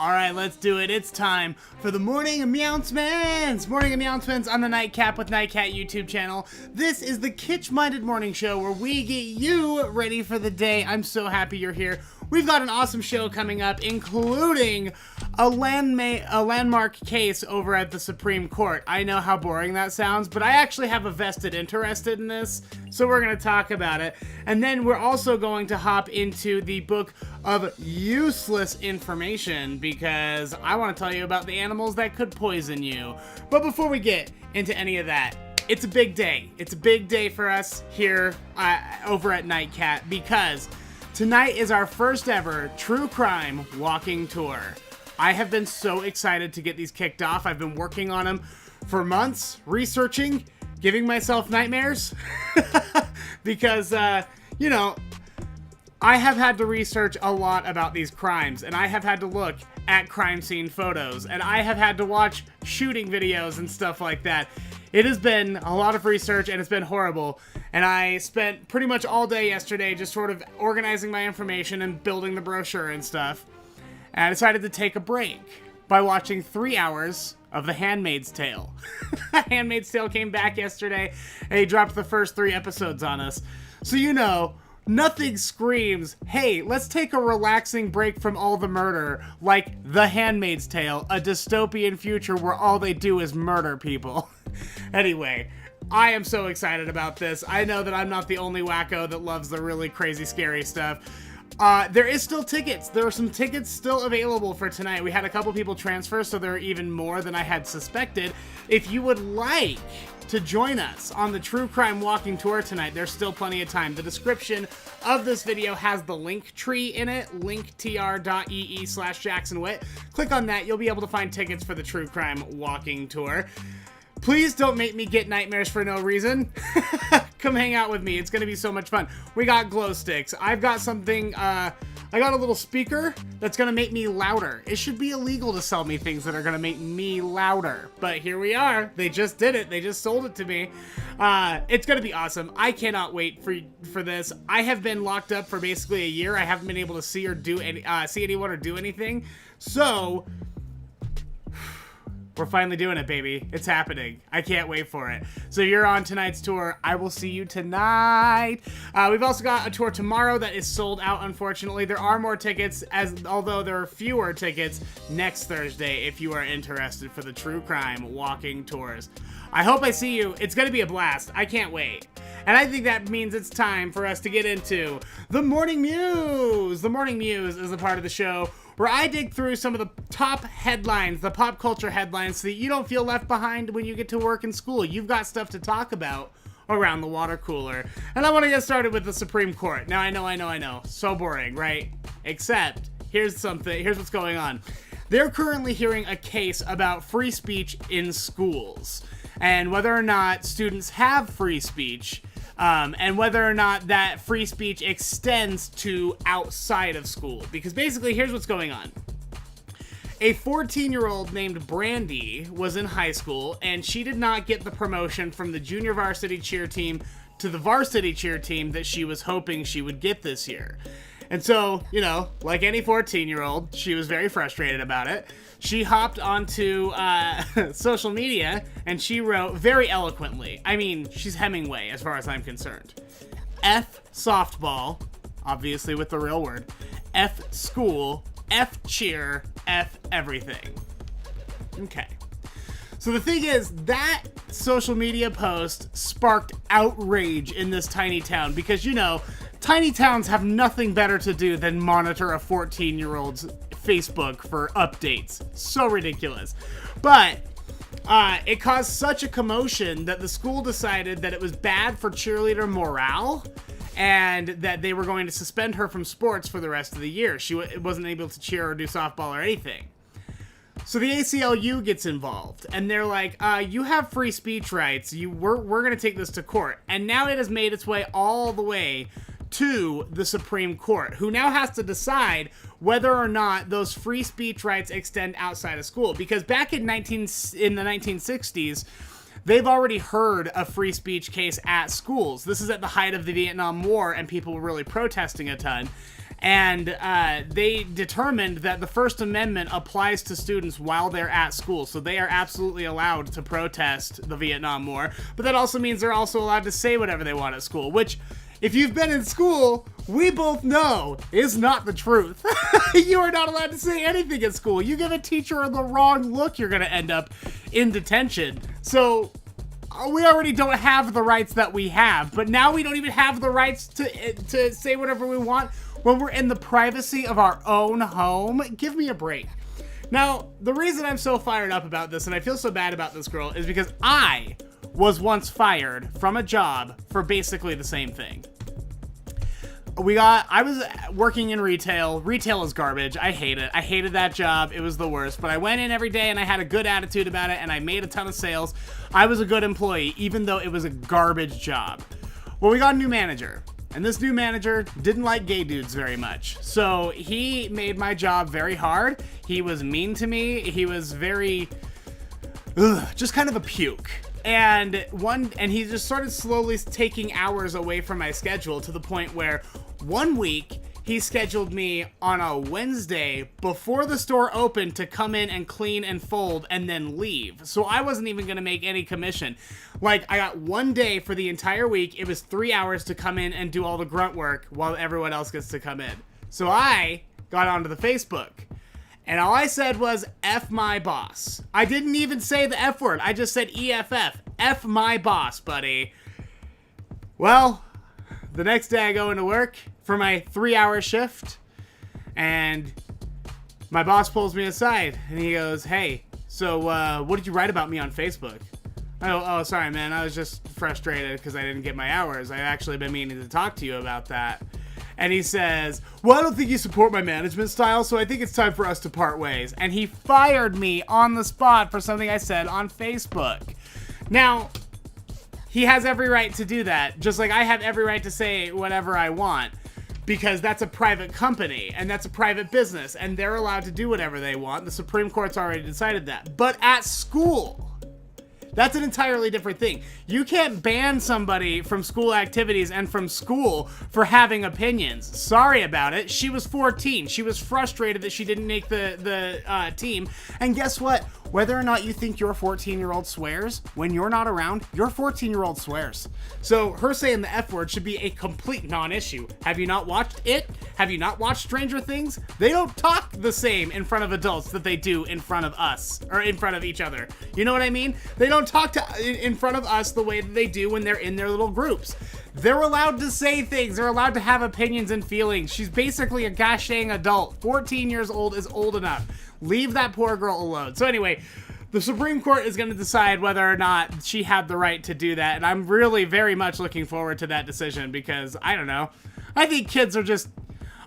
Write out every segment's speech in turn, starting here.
All right, let's do it. It's time for the Morning Meowncements. Morning Meowncements on the Nightcat with Nightcat YouTube channel. This is the kitsch-minded morning show where we get you ready for the day. I'm so happy you're here. We've got an awesome show coming up, including a landmark case over at the Supreme Court. I know how boring that sounds, but I actually have a vested interest in this, so we're going to talk about it. And then we're also going to hop into the book of useless information because I want to tell you about the animals that could poison you. But before we get into any of that, it's a big day. It's a big day for us here over at Nightcat because tonight is our first ever true crime walking tour. I have been so excited to get these kicked off. I've been working on them for months, researching, giving myself nightmares because, you know, I have had to research a lot about these crimes, and I have had to look at crime scene photos, and I have had to watch shooting videos and stuff like that. It has been a lot of research, and it's been horrible, and I spent pretty much all day yesterday just sort of organizing my information and building the brochure and stuff, and I decided to take a break by watching 3 hours of The Handmaid's Tale. Handmaid's Tale came back yesterday, and he dropped the first 3 episodes on us. So you know, nothing screams, hey, let's take a relaxing break from all the murder, like The Handmaid's Tale, a dystopian future where all they do is murder people. Anyway, I am so excited about this. I know that I'm not the only wacko that loves the really crazy, scary stuff. There is still tickets. There are some tickets still available for tonight. We had a couple people transfer, so there are even more than I had suspected. If you would like to join us on the True Crime Walking Tour tonight, there's still plenty of time. The description of this video has the link tree in it, linktr.ee/JacksonWitt. Click on that. You'll be able to find tickets for the True Crime Walking Tour. Please don't make me get nightmares for no reason. Come hang out with me. It's going to be so much fun. We got glow sticks. I've got something, I got a little speaker that's going to make me louder. It should be illegal to sell me things that are going to make me louder. But here we are. They just did it. They just sold it to me. It's going to be awesome. I cannot wait for this. I have been locked up for basically a year. I haven't been able to see or see anyone or do anything. So we're finally doing it, baby. It's happening. I can't wait for it. So you're on tonight's tour. I will see you tonight. We've also got a tour tomorrow that is sold out, unfortunately. There are more tickets, although there are fewer tickets next Thursday if you are interested for the True Crime Walking Tours. I hope I see you. It's going to be a blast. I can't wait. And I think that means it's time for us to get into the Morning Mews. The Morning Mews is a part of the show where I dig through some of the top headlines, the pop culture headlines, so that you don't feel left behind when you get to work and school. You've got stuff to talk about around the water cooler. And I want to get started with the Supreme Court. Now, I know. So boring, right? Except, here's what's going on. They're currently hearing a case about free speech in schools and whether or not students have free speech. And whether or not that free speech extends to outside of school. Because basically, here's what's going on. A 14-year-old named Brandy was in high school, and she did not get the promotion from the junior varsity cheer team to the varsity cheer team that she was hoping she would get this year. And so, you know, like any 14-year-old, she was very frustrated about it. She hopped onto social media and she wrote very eloquently. I mean, she's Hemingway as far as I'm concerned. F softball, obviously with the real word. F school, F cheer, F everything. Okay. So the thing is, that social media post sparked outrage in this tiny town because, you know, tiny towns have nothing better to do than monitor a 14-year-old's Facebook for updates. So ridiculous. But it caused such a commotion that the school decided that it was bad for cheerleader morale and that they were going to suspend her from sports for the rest of the year. She wasn't able to cheer or do softball or anything. So the ACLU gets involved, and they're like, you have free speech rights. We're going to take this to court. And now it has made its way all the way to the Supreme Court, who now has to decide whether or not those free speech rights extend outside of school. Because back in the 1960s, they've already heard a free speech case at schools. This is at the height of the Vietnam War, and people were really protesting a ton. And they determined that the First Amendment applies to students while they're at school. So they are absolutely allowed to protest the Vietnam War. But that also means they're also allowed to say whatever they want at school, which, if you've been in school, we both know is not the truth. You are not allowed to say anything at school. You give a teacher the wrong look, you're going to end up in detention. So we already don't have the rights that we have, but now we don't even have the rights to say whatever we want when we're in the privacy of our own home. Give me a break. Now, the reason I'm so fired up about this, and I feel so bad about this girl, is because I was once fired from a job for basically the same thing. I was working in retail. Retail is garbage. I hate it. I hated that job. It was the worst. But I went in every day and I had a good attitude about it and I made a ton of sales. I was a good employee, even though it was a garbage job. Well, we got a new manager. And this new manager didn't like gay dudes very much. So he made my job very hard. He was mean to me. He was very, just kind of a puke. And he just started slowly taking hours away from my schedule to the point where one week he scheduled me on a Wednesday before the store opened to come in and clean and fold and then leave. So I wasn't even going to make any commission. Like, I got one day for the entire week. It was 3 hours to come in and do all the grunt work while everyone else gets to come in. So I got onto the Facebook. And all I said was, F my boss. I didn't even say the F word. I just said EFF. F my boss, buddy. Well, the next day I go into work for my 3-hour shift. And my boss pulls me aside. And he goes, hey, so what did you write about me on Facebook? I go, oh, sorry, man. I was just frustrated because I didn't get my hours. I've actually been meaning to talk to you about that. And he says, well, I don't think you support my management style, so I think it's time for us to part ways. And he fired me on the spot for something I said on Facebook. Now, he has every right to do that, just like I have every right to say whatever I want, because that's a private company, and that's a private business, and they're allowed to do whatever they want. The Supreme Court's already decided that. But at school, that's an entirely different thing. You can't ban somebody from school activities and from school for having opinions. Sorry about it. She was 14. She was frustrated that she didn't make the team. And guess what? Whether or not you think your 14-year-old swears, when you're not around, your 14-year-old swears. So her saying the F word should be a complete non-issue. Have you not watched it? Have you not watched Stranger Things? They don't talk the same in front of adults that they do in front of us, or in front of each other. You know what I mean? They don't talk in front of us the way that they do when they're in their little groups. They're allowed to say things. They're allowed to have opinions and feelings. She's basically a gosh dang adult. 14 years old is old enough. Leave that poor girl alone. So anyway, the Supreme Court is going to decide whether or not she had the right to do that. And I'm really very much looking forward to that decision because, I don't know, I think kids are just,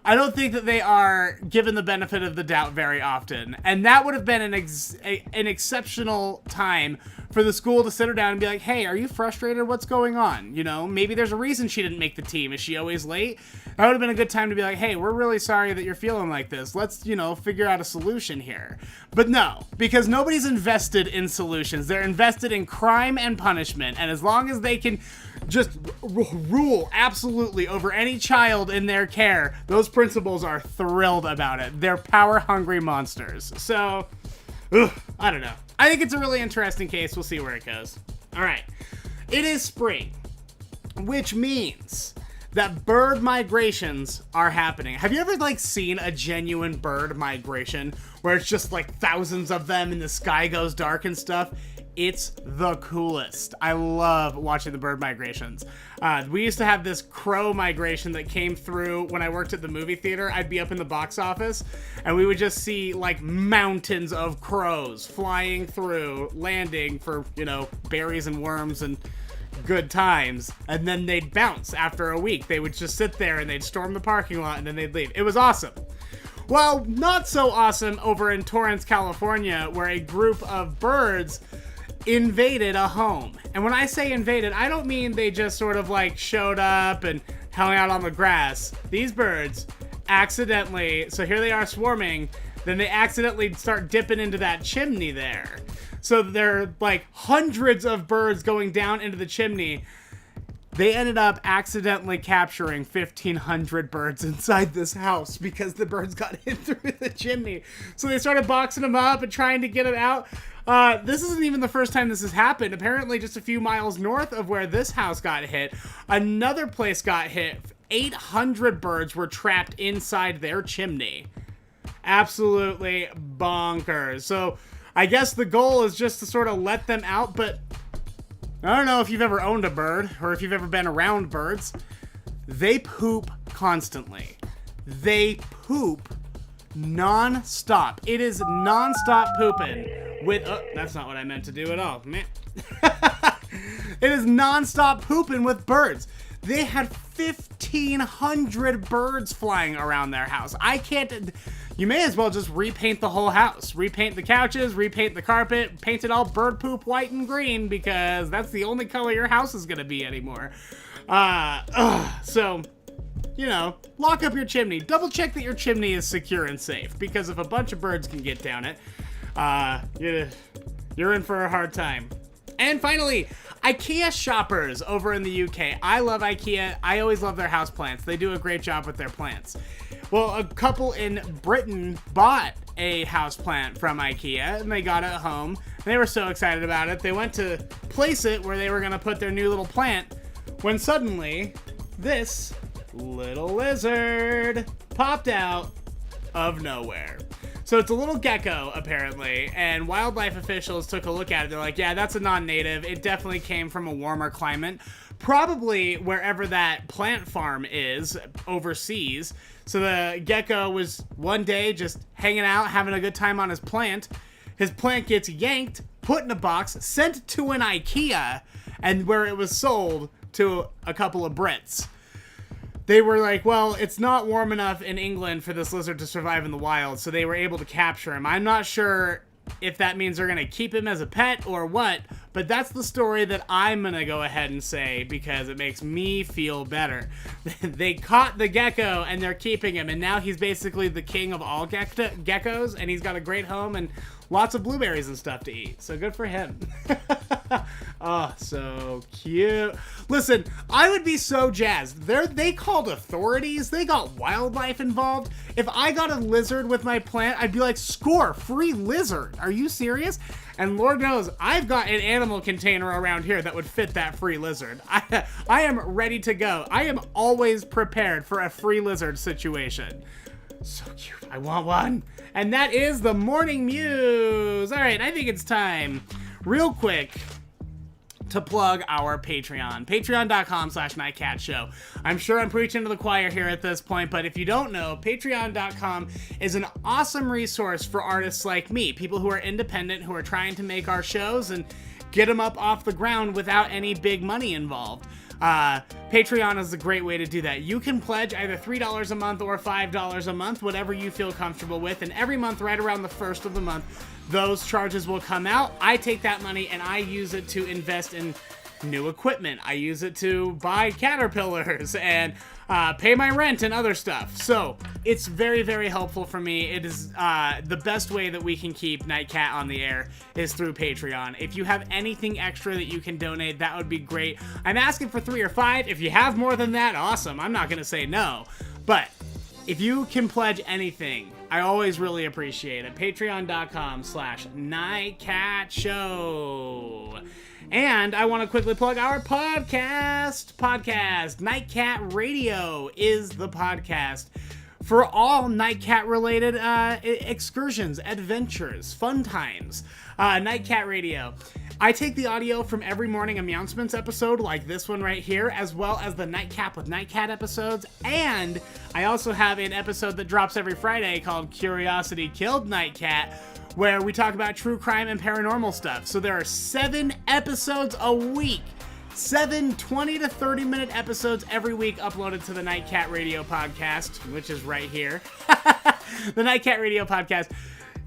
I don't think that they are given the benefit of the doubt very often. And that would have been an exceptional time for the school to sit her down and be like, hey, are you frustrated? What's going on? You know, maybe there's a reason she didn't make the team. Is she always late? That would have been a good time to be like, hey, we're really sorry that you're feeling like this. Let's, you know, figure out a solution here. But no, because nobody's invested in solutions. They're invested in crime and punishment. And as long as they can just rule absolutely over any child in their care, those principals are thrilled about it. They're power-hungry monsters. So, I don't know. I think it's a really interesting case. We'll see where it goes. All right. It is spring, which means that bird migrations are happening. Have you ever, like, seen a genuine bird migration where it's just, like, thousands of them and the sky goes dark and stuff? It's the coolest. I love watching the bird migrations. We used to have this crow migration that came through when I worked at the movie theater. I'd be up in the box office and we would just see like mountains of crows flying through, landing for, you know, berries and worms and good times. And then they'd bounce after a week. They would just sit there and they'd storm the parking lot and then they'd leave. It was awesome. Well, not so awesome over in Torrance, California, where a group of birds invaded a home. And when I say invaded, I don't mean they just sort of like showed up and hung out on the grass. These birds accidentally, so here they are swarming, then they accidentally start dipping into that chimney there. So there are like hundreds of birds going down into the chimney. They ended up accidentally capturing 1,500 birds inside this house because the birds got in through the chimney. So they started boxing them up and trying to get them out. This isn't even the first time this has happened. Apparently, just a few miles north of where this house got hit, another place got hit. 800 birds were trapped inside their chimney. Absolutely bonkers. So I guess the goal is just to sort of let them out, but I don't know if you've ever owned a bird or if you've ever been around birds. They poop constantly. They poop non-stop. It is non-stop pooping with... Oh, that's not what I meant to do at all. Man. It is non-stop pooping with birds. They had 1,500 birds flying around their house. I can't... You may as well just repaint the whole house. Repaint the couches, repaint the carpet, paint it all bird poop white and green, because that's the only color your house is going to be anymore. So, you know, lock up your chimney. Double check that your chimney is secure and safe, because if a bunch of birds can get down it, you're in for a hard time. And finally, Ikea shoppers over in the UK. I love Ikea. I always love their houseplants. They do a great job with their plants. Well, a couple in Britain bought a houseplant from Ikea, and they got it home. They were so excited about it. They went to place it where they were going to put their new little plant, when suddenly this little lizard popped out of nowhere. So it's a little gecko, apparently, and wildlife officials took a look at it. They're like, yeah, that's a non-native. It definitely came from a warmer climate, probably wherever that plant farm is overseas. So the gecko was one day just hanging out, having a good time on his plant. His plant gets yanked, put in a box, sent to an Ikea, and where it was sold to a couple of Brits. They were like, well, it's not warm enough in England for this lizard to survive in the wild, so they were able to capture him. I'm not sure if that means they're going to keep him as a pet or what, but that's the story that I'm going to go ahead and say because it makes me feel better. They caught the gecko and they're keeping him, and now he's basically the king of all geckos, and he's got a great home and lots of blueberries and stuff to eat. So good for him. Oh, so cute. Listen, I would be so jazzed. They called authorities. They got wildlife involved. If I got a lizard with my plant, I'd be like, score, free lizard. Are you serious? And Lord knows, I've got an animal container around here that would fit that free lizard. I am ready to go. I am always prepared for a free lizard situation. So cute. I want one. And that is the Morning Mews. All right, I think it's time, real quick, to plug our Patreon. Patreon.com/NightCatShow. I'm sure I'm preaching to the choir here at this point, but if you don't know, Patreon.com is an awesome resource for artists like me, people who are independent, who are trying to make our shows and get them up off the ground without any big money involved. Patreon is a great way to do that. You can pledge either $3 a month or $5 a month, whatever you feel comfortable with, and every month, right around the first of the month, those charges will come out. I take that money and I use it to invest in new equipment. I use it to buy caterpillars and pay my rent and other stuff. So it's very, very helpful for me. It is the best way that we can keep Nightcat on the air is through Patreon. If you have anything extra that you can donate, that would be great. I'm asking for 3 or 5. If you have more than that, awesome. I'm not going to say no. But if you can pledge anything, I always really appreciate it. Patreon.com/NightCatShow. And I want to quickly plug our podcast. Nightcat Radio is the podcast for all Nightcat related excursions, adventures, fun times. Nightcat Radio. I take the audio from every Morning aMEOWncements episode, like this one right here, as well as the Nightcap with Nightcat episodes, and I also have an episode that drops every Friday called Curiosity Killed Nightcat, where we talk about true crime and paranormal stuff. So there are 7 episodes a week. 7 20 to 30 minute episodes every week uploaded to the Nightcat Radio podcast, which is right here. The Nightcat Radio podcast.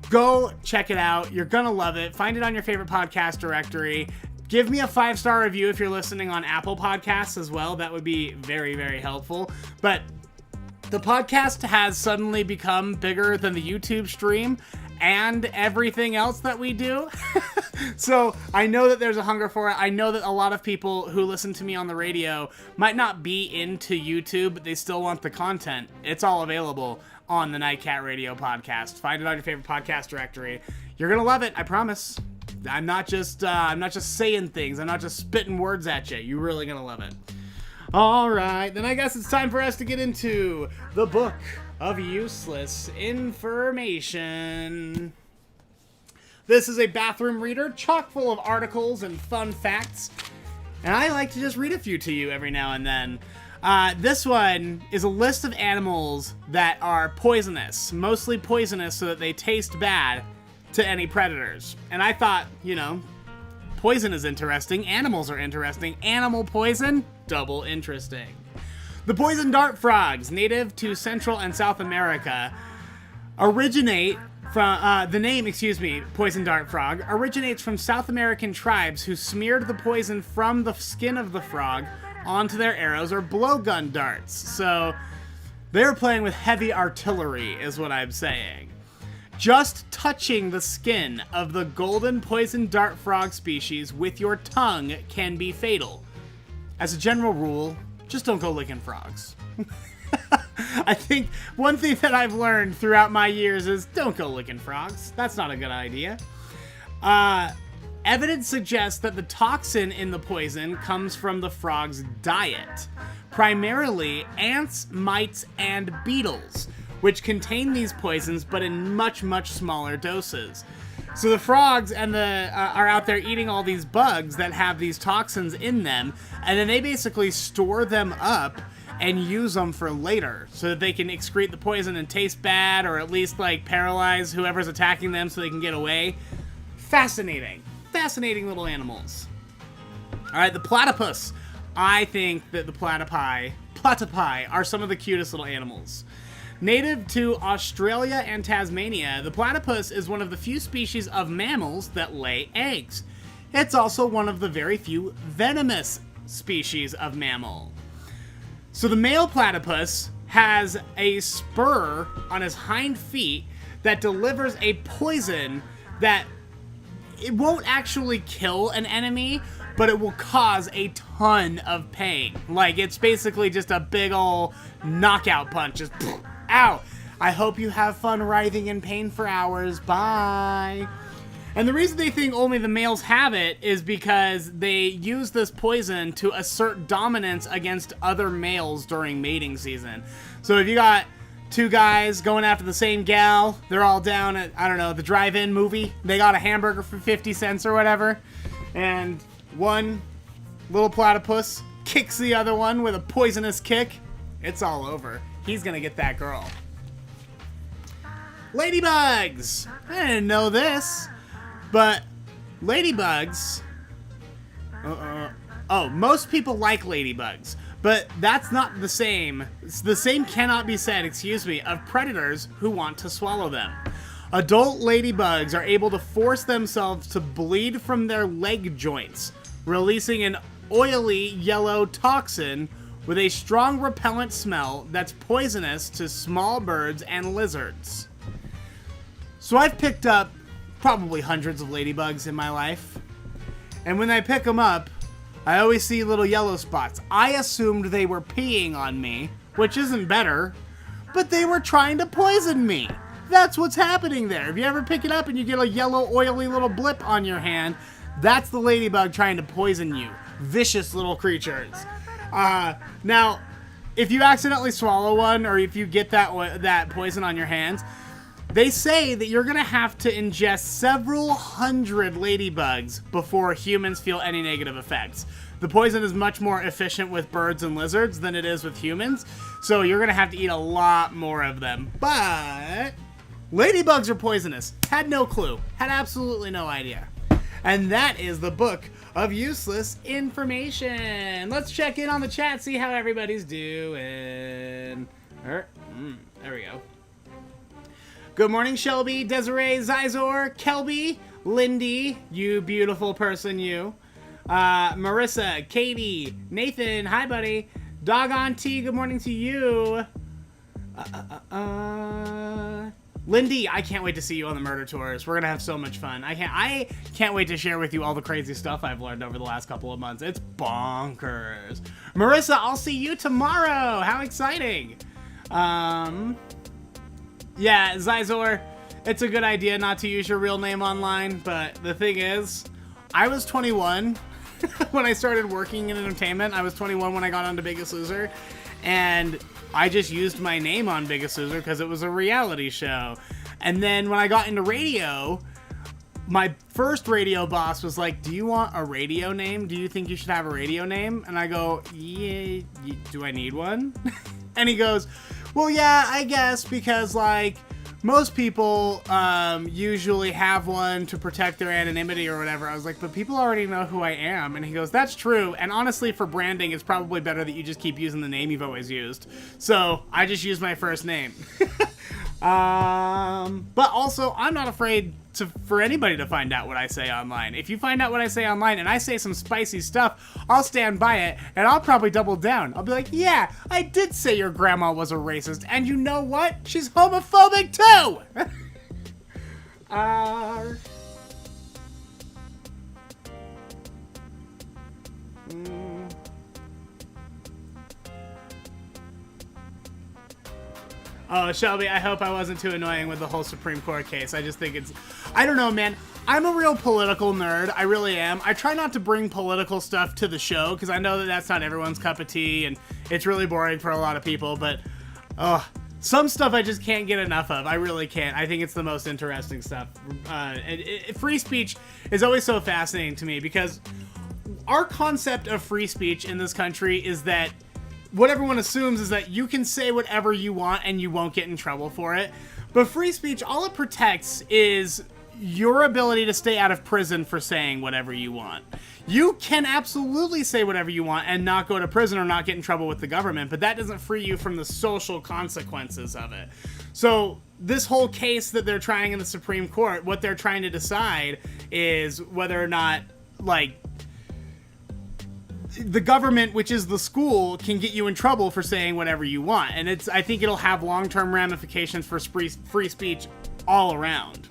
Go check it out. You're gonna love it. Find it on your favorite podcast directory. Give me a 5-star review if you're listening on Apple Podcasts as well. That would be very, very helpful. But The podcast has suddenly become bigger than the YouTube stream and everything else that we do. So I know that there's a hunger for it. I know that a lot of people who listen to me on the radio might not be into YouTube, but they still want the content. It's all available on the Nightcat Radio podcast. Find it on your favorite podcast directory. You're gonna love it, I promise. I'm not just saying things. I'm not just spitting words at you. You're really gonna love it. All right, then I guess it's time for us to get into the book of useless information. This is a bathroom reader chock full of articles and fun facts, and I like to just read a few to you every now and then. This one is a list of animals that are poisonous, mostly poisonous so that they taste bad to any predators. And I thought, you know, poison is interesting, animals are interesting, animal poison, double interesting. The poison dart frogs, native to Central and South America, originate from, poison dart frog, originates from South American tribes who smeared the poison from the skin of the frog onto their arrows or blowgun darts. So they were playing with heavy artillery, is what I'm saying. Just touching the skin of the golden poison dart frog species with your tongue can be fatal. As a general rule, just don't go licking frogs. I think one thing that I've learned throughout my years is don't go licking frogs. That's not a good idea. Evidence suggests that the toxin in the poison comes from the frog's diet, primarily ants, mites, and beetles, which contain these poisons but in much, much smaller doses. So the frogs and are out there eating all these bugs that have these toxins in them, and then they basically store them up and use them for later so that they can excrete the poison and taste bad, or at least like paralyze whoever's attacking them so they can get away. Fascinating. Fascinating little animals. All right, the platypus. I think that the platypi are some of the cutest little animals. Native to Australia and Tasmania, the platypus is one of the few species of mammals that lay eggs. It's also one of the very few venomous species of mammal. So the male platypus has a spur on his hind feet that delivers a poison that it won't actually kill an enemy, but it will cause a ton of pain. Like, it's basically just a big ol' knockout punch. Just, ow! I hope you have fun writhing in pain for hours. Bye! And the reason they think only the males have it is because they use this poison to assert dominance against other males during mating season. So if you got two guys going after the same gal, they're all down at, I don't know, the drive-in movie, they got a hamburger for 50 cents or whatever, and one little platypus kicks the other one with a poisonous kick, it's all over. He's gonna get that girl. Ladybugs! I didn't know this, but ladybugs... most people like ladybugs, but that's not the same. The same cannot be said, of predators who want to swallow them. Adult ladybugs are able to force themselves to bleed from their leg joints, releasing an oily yellow toxin with a strong repellent smell that's poisonous to small birds and lizards. So I've picked up probably hundreds of ladybugs in my life, and when I pick them up, I always see little yellow spots. I assumed they were peeing on me, which isn't better, but they were trying to poison me. That's what's happening there. If you ever pick it up and you get a yellow, oily little blip on your hand, that's the ladybug trying to poison you. Vicious little creatures. Now, if you accidentally swallow one, or if you get that poison on your hands, they say that you're going to have to ingest several hundred ladybugs before humans feel any negative effects. The poison is much more efficient with birds and lizards than it is with humans, so you're going to have to eat a lot more of them. But ladybugs are poisonous. Had no clue. Had absolutely no idea. And that is the book of useless information. Let's check in on the chat, see how everybody's doing. There we go. Good morning, Shelby, Desiree, Zizor, Kelby, Lindy, you beautiful person, you. Marissa, Katie, Nathan, hi buddy. Doggone T, good morning to you. Lindy, I can't wait to see you on the murder tours. We're gonna have so much fun. I can't wait to share with you all the crazy stuff I've learned over the last couple of months. It's bonkers. Marissa, I'll see you tomorrow. How exciting. Yeah, Zizor, it's a good idea not to use your real name online, but the thing is, I was 21 when I started working in entertainment. I was 21 when I got onto Biggest Loser, and I just used my name on Biggest Loser because it was a reality show. And then when I got into radio, my first radio boss was like, do you want a radio name? Do you think you should have a radio name? And I go, yeah, do I need one? And he goes, well, yeah, I guess, because like most people usually have one to protect their anonymity or whatever. I was like, but people already know who I am. And he goes, that's true. And honestly, for branding, it's probably better that you just keep using the name you've always used. So I just used my first name. But also, I'm not afraid for anybody to find out what I say online. If you find out what I say online and I say some spicy stuff, I'll stand by it and I'll probably double down. I'll be like, yeah, I did say your grandma was a racist, and you know what? She's homophobic too! Oh, Shelby, I hope I wasn't too annoying with the whole Supreme Court case. I just think it's... I don't know, man. I'm a real political nerd. I really am. I try not to bring political stuff to the show because I know that that's not everyone's cup of tea, and it's really boring for a lot of people, but... some stuff I just can't get enough of. I really can't. I think it's the most interesting stuff. Free speech is always so fascinating to me because our concept of free speech in this country is that what everyone assumes is that you can say whatever you want and you won't get in trouble for it. But free speech, all it protects is your ability to stay out of prison for saying whatever you want. You can absolutely say whatever you want and not go to prison or not get in trouble with the government, but that doesn't free you from the social consequences of it. So this whole case that they're trying in the Supreme Court, what they're trying to decide is whether or not, like, the government, which is the school, can get you in trouble for saying whatever you want. And I think it'll have long-term ramifications for free speech all around.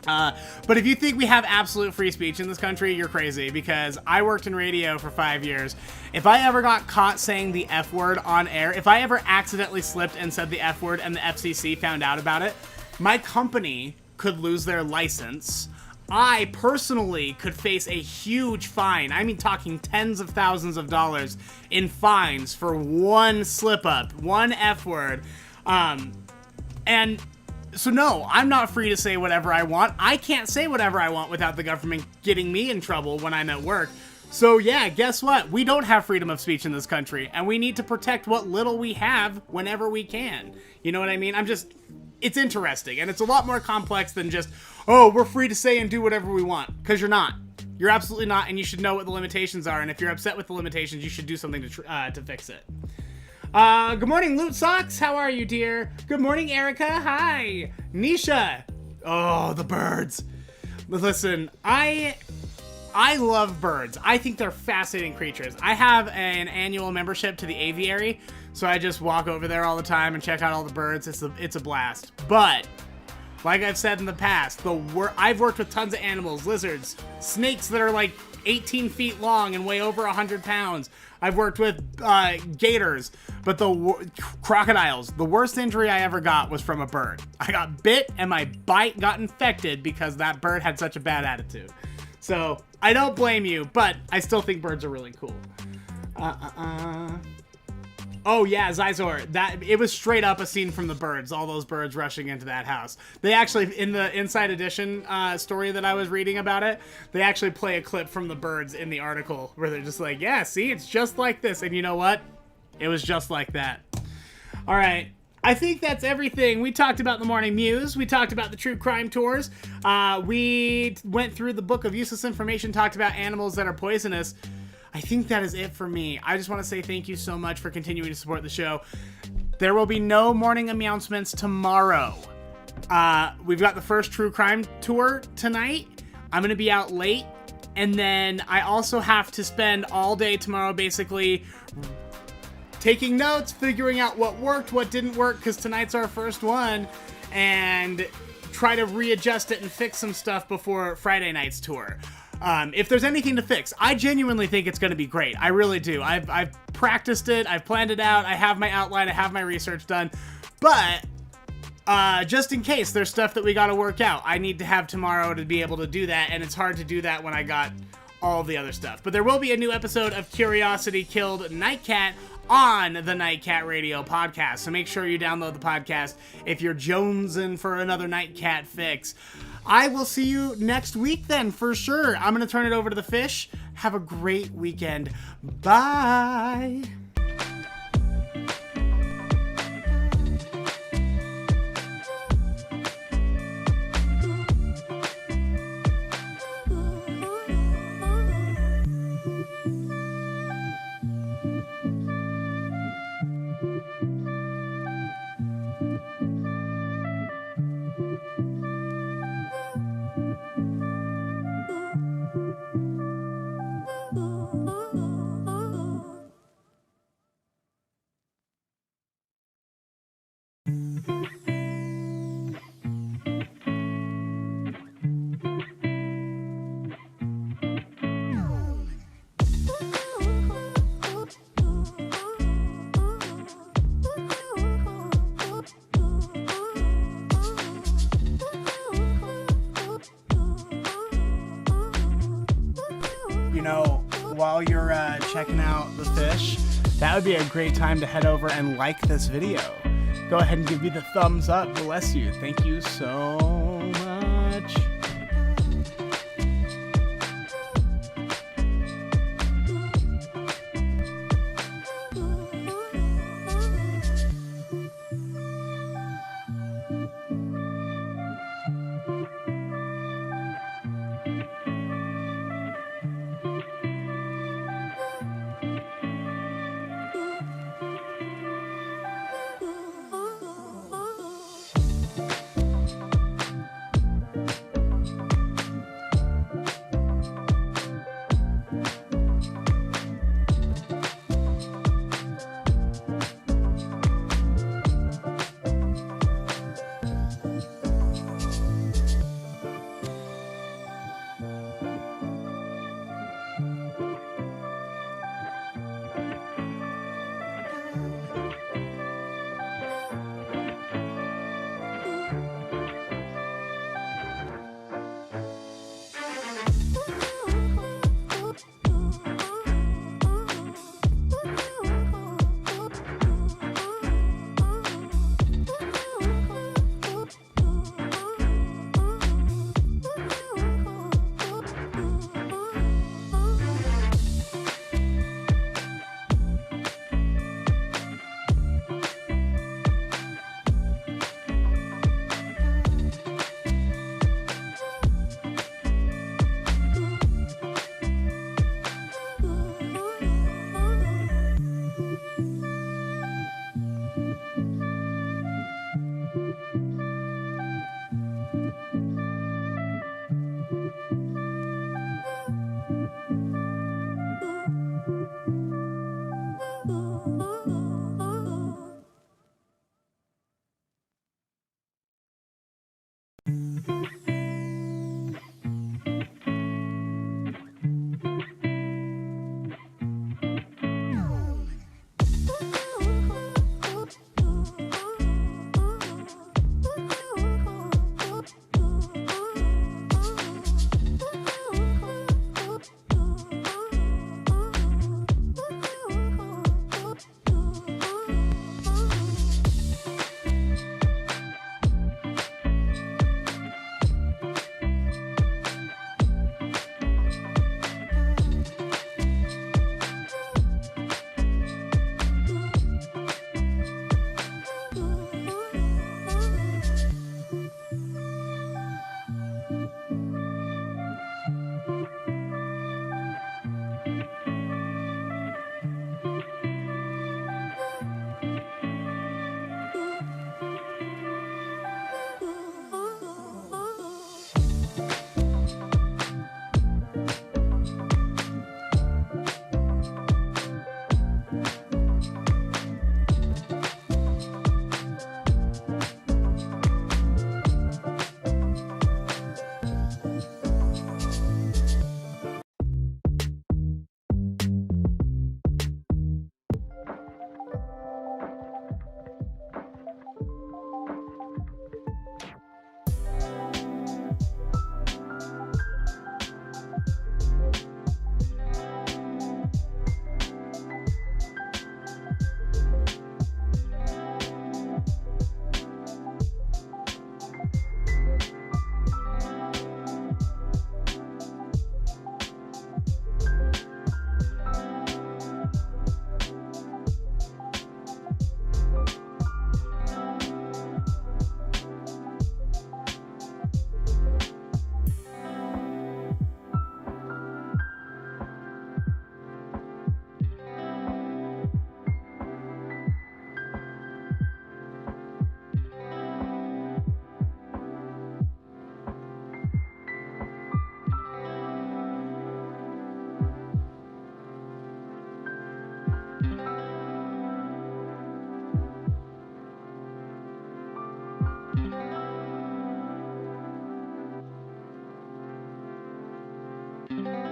But if you think we have absolute free speech in this country, you're crazy, because I worked in radio for 5 years. If I ever got caught saying the F word on air, if I ever accidentally slipped and said the F word and the FCC found out about it, my company could lose their license. I personally could face a huge fine. I mean, talking tens of thousands of dollars in fines for one slip up, one F word. And so no, I'm not free to say whatever I want. I can't say whatever I want without the government getting me in trouble when I'm at work. So yeah, guess what? We don't have freedom of speech in this country, and we need to protect what little we have whenever we can. You know what I mean? It's interesting, and it's a lot more complex than just, oh, we're free to say and do whatever we want, because you're not. You're absolutely not, and you should know what the limitations are, and if you're upset with the limitations, you should do something to fix it. Good morning, Loot Socks. How are you, dear? Good morning, Erica. Hi. Nisha. Oh, the birds. Listen, I love birds. I think they're fascinating creatures. I have an annual membership to the aviary, so I just walk over there all the time and check out all the birds. It's a blast. But like I've said in the past, I've worked with tons of animals, lizards, snakes that are like 18 feet long and weigh over 100 pounds. I've worked with gators, but crocodiles. The worst injury I ever got was from a bird. I got bit and my bite got infected because that bird had such a bad attitude. So I don't blame you, but I still think birds are really cool. Oh yeah, Zizor, it was straight up a scene from The Birds, all those birds rushing into that house. They actually, in the Inside Edition story that I was reading about it, they actually play a clip from The Birds in the article where they're just like, yeah, see, it's just like this. And you know what? It was just like that. All right. I think that's everything. We talked about the Morning Mews. We talked about the true crime tours. We went through the book of useless information, talked about animals that are poisonous. I think that is it for me. I just want to say thank you so much for continuing to support the show. There will be no morning announcements tomorrow. We've got the first true crime tour tonight. I'm going to be out late. And then I also have to spend all day tomorrow basically taking notes, figuring out what worked, what didn't work, because tonight's our first one, and try to readjust it and fix some stuff before Friday night's tour. If there's anything to fix, I genuinely think it's going to be great. I really do. I've practiced it. I've planned it out. I have my outline. I have my research done. But just in case there's stuff that we got to work out, I need to have tomorrow to be able to do that, and it's hard to do that when I got all the other stuff. But there will be a new episode of Curiosity Killed Nightcat on the Nightcat Radio podcast, so make sure you download the podcast if you're jonesing for another Nightcat fix. I will see you next week then, for sure. I'm going to turn it over to the fish. Have a great weekend. Bye. While you're checking out the fish, that would be a great time to head over and like this video. Go ahead and give me the thumbs up. Bless you. Thank you so much. you.